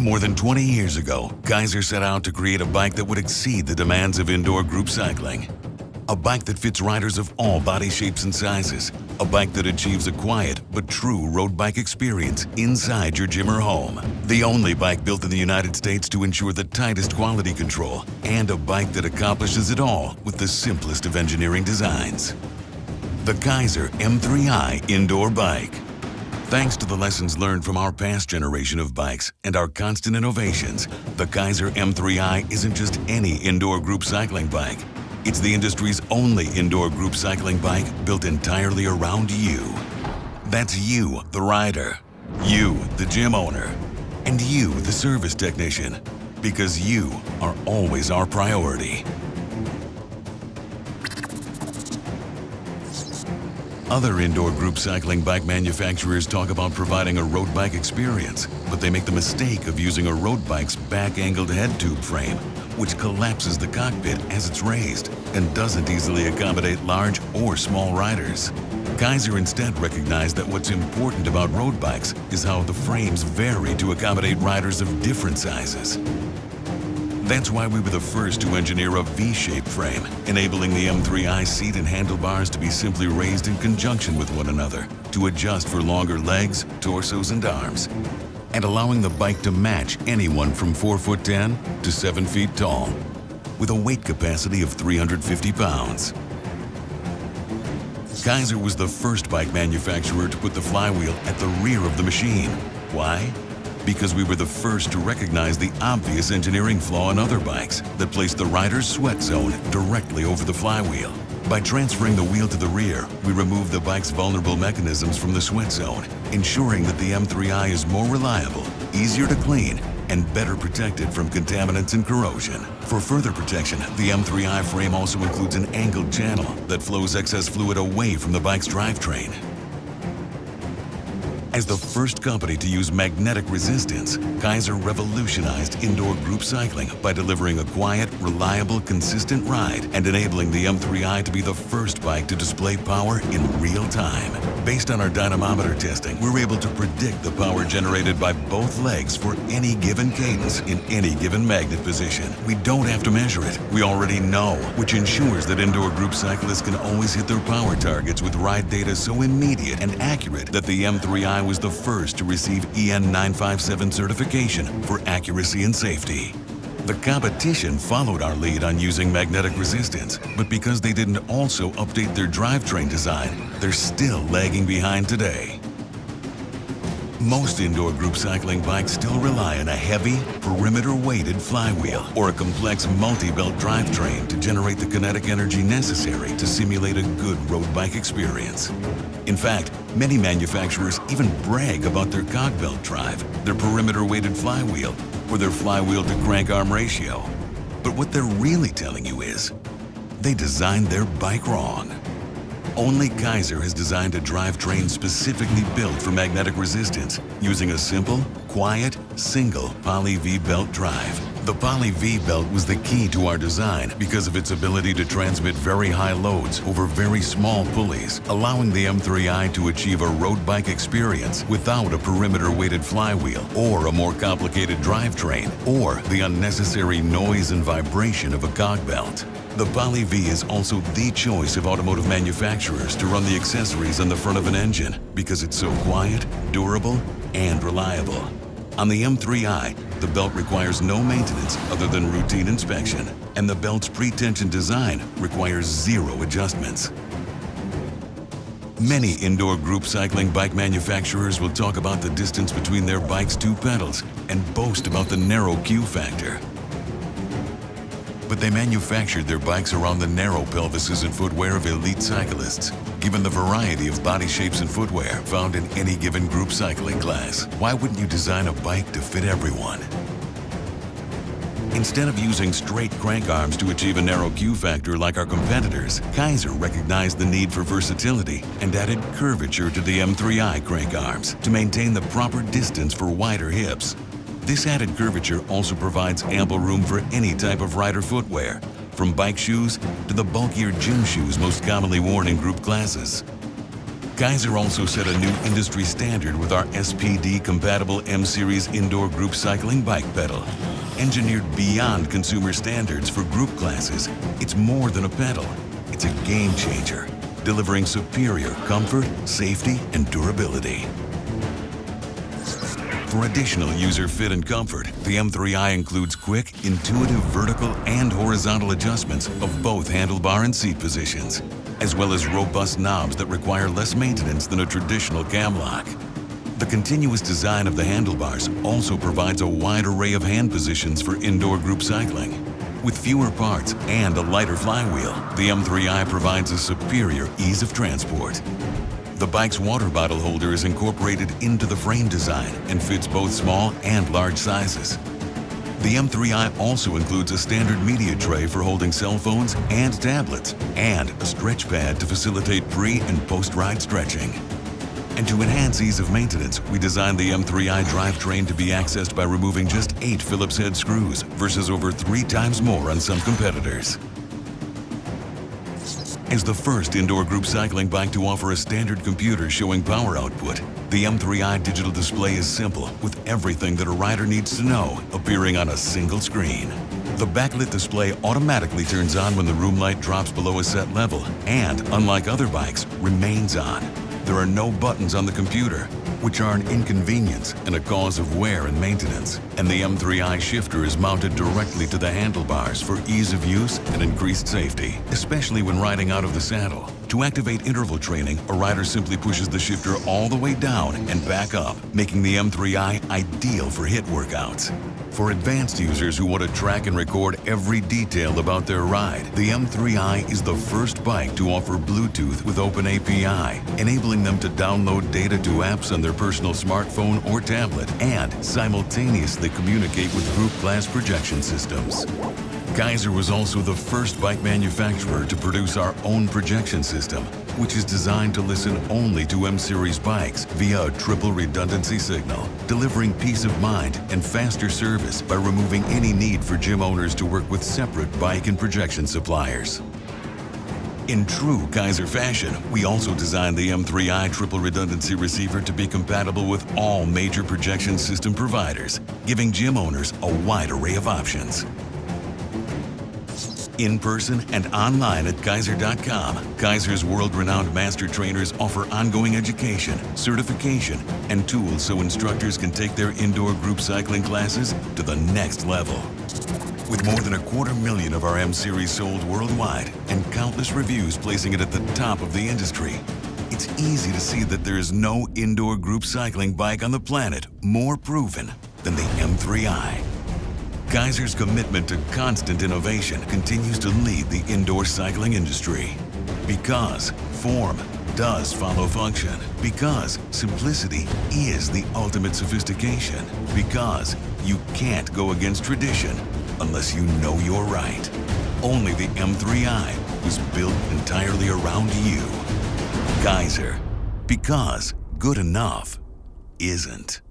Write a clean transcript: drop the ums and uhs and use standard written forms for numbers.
More than 20 years ago, Keiser set out to create a bike that would exceed the demands of indoor group cycling. A bike that fits riders of all body shapes and sizes. A bike that achieves a quiet but true road bike experience inside your gym or home. The only bike built in the United States to ensure the tightest quality control, and a bike that accomplishes it all with the simplest of engineering designs. The Keiser M3i Indoor Bike. Thanks to the lessons learned from our past generation of bikes and our constant innovations, the Keiser M3i isn't just any indoor group cycling bike. It's the industry's only indoor group cycling bike built entirely around you. That's you, the rider, you, the gym owner, and you, the service technician, because you are always our priority. Other indoor group cycling bike manufacturers talk about providing a road bike experience, but they make the mistake of using a road bike's back-angled head tube frame, which collapses the cockpit as it's raised and doesn't easily accommodate large or small riders. Keiser instead recognized that what's important about road bikes is how the frames vary to accommodate riders of different sizes. That's why we were the first to engineer a V-shaped frame, enabling the M3i seat and handlebars to be simply raised in conjunction with one another to adjust for longer legs, torsos, and arms, and allowing the bike to match anyone from 4'10" to 7 feet tall, with a weight capacity of 350 pounds. Keiser was the first bike manufacturer to put the flywheel at the rear of the machine. Why? Because we were the first to recognize the obvious engineering flaw in other bikes that placed the rider's sweat zone directly over the flywheel. By transferring the wheel to the rear, we removed the bike's vulnerable mechanisms from the sweat zone, ensuring that the M3i is more reliable, easier to clean, and better protected from contaminants and corrosion. For further protection, the M3i frame also includes an angled channel that flows excess fluid away from the bike's drivetrain. As the first company to use magnetic resistance, Keiser revolutionized indoor group cycling by delivering a quiet, reliable, consistent ride and enabling the M3i to be the first bike to display power in real time. Based on our dynamometer testing, we're able to predict the power generated by both legs for any given cadence in any given magnet position. We don't have to measure it. We already know, which ensures that indoor group cyclists can always hit their power targets with ride data so immediate and accurate that the M3i was the first to receive EN 957 certification for accuracy and safety. The competition followed our lead on using magnetic resistance, but because they didn't also update their drivetrain design, they're still lagging behind today. Most indoor group cycling bikes still rely on a heavy, perimeter-weighted flywheel or a complex multi-belt drivetrain to generate the kinetic energy necessary to simulate a good road bike experience. In fact, many manufacturers even brag about their cog belt drive, their perimeter-weighted flywheel, or their flywheel-to-crank arm ratio. But what they're really telling you is, they designed their bike wrong. Only Keiser has designed a drivetrain specifically built for magnetic resistance using a simple, quiet, single Poly V belt drive. The Poly V belt was the key to our design because of its ability to transmit very high loads over very small pulleys, allowing the M3i to achieve a road bike experience without a perimeter-weighted flywheel or a more complicated drivetrain or the unnecessary noise and vibration of a cog belt. The Poly V is also the choice of automotive manufacturers to run the accessories on the front of an engine because it's so quiet, durable, and reliable. On the M3i, the belt requires no maintenance other than routine inspection, and the belt's pre-tension design requires zero adjustments. Many indoor group cycling bike manufacturers will talk about the distance between their bike's two pedals and boast about the narrow Q factor. But they manufactured their bikes around the narrow pelvises and footwear of elite cyclists. Given the variety of body shapes and footwear found in any given group cycling class, why wouldn't you design a bike to fit everyone? Instead of using straight crank arms to achieve a narrow Q factor like our competitors, Keiser recognized the need for versatility and added curvature to the M3i crank arms to maintain the proper distance for wider hips. This added curvature also provides ample room for any type of rider footwear, from bike shoes to the bulkier gym shoes most commonly worn in group classes. Keiser also set a new industry standard with our SPD-compatible M-Series indoor group cycling bike pedal. Engineered beyond consumer standards for group classes, it's more than a pedal. It's a game changer, delivering superior comfort, safety, and durability. For additional user fit and comfort, the M3i includes quick, intuitive vertical and horizontal adjustments of both handlebar and seat positions, as well as robust knobs that require less maintenance than a traditional cam lock. The continuous design of the handlebars also provides a wide array of hand positions for indoor group cycling. With fewer parts and a lighter flywheel, the M3i provides a superior ease of transport. The bike's water bottle holder is incorporated into the frame design and fits both small and large sizes. The M3i also includes a standard media tray for holding cell phones and tablets, and a stretch pad to facilitate pre- and post-ride stretching. And to enhance ease of maintenance, we designed the M3i drivetrain to be accessed by removing just 8 Phillips head screws versus over 3 times more on some competitors. As the first indoor group cycling bike to offer a standard computer showing power output, the M3i digital display is simple with everything that a rider needs to know appearing on a single screen. The backlit display automatically turns on when the room light drops below a set level and, unlike other bikes, remains on. There are no buttons on the computer, which are an inconvenience and a cause of wear and maintenance. And the M3i shifter is mounted directly to the handlebars for ease of use and increased safety, especially when riding out of the saddle. To activate interval training, a rider simply pushes the shifter all the way down and back up, making the M3i ideal for HIIT workouts. For advanced users who want to track and record every detail about their ride, the M3i is the first bike to offer Bluetooth with Open API, enabling them to download data to apps on their personal smartphone or tablet and simultaneously communicate with group class projection systems. Keiser was also the first bike manufacturer to produce our own projection system, which is designed to listen only to M-Series bikes via a triple redundancy signal, delivering peace of mind and faster service by removing any need for gym owners to work with separate bike and projection suppliers. In true Keiser fashion, we also designed the M3i triple redundancy receiver to be compatible with all major projection system providers, giving gym owners a wide array of options. In person and online at Keiser.com, Keiser's world-renowned master trainers offer ongoing education, certification, and tools so instructors can take their indoor group cycling classes to the next level. With more than 250,000 of our M-Series sold worldwide and countless reviews placing it at the top of the industry, it's easy to see that there is no indoor group cycling bike on the planet more proven than the M3i. Keiser's commitment to constant innovation continues to lead the indoor cycling industry. Because form does follow function. Because simplicity is the ultimate sophistication. Because you can't go against tradition unless you know you're right. Only the M3i was built entirely around you. Keiser. Because good enough isn't.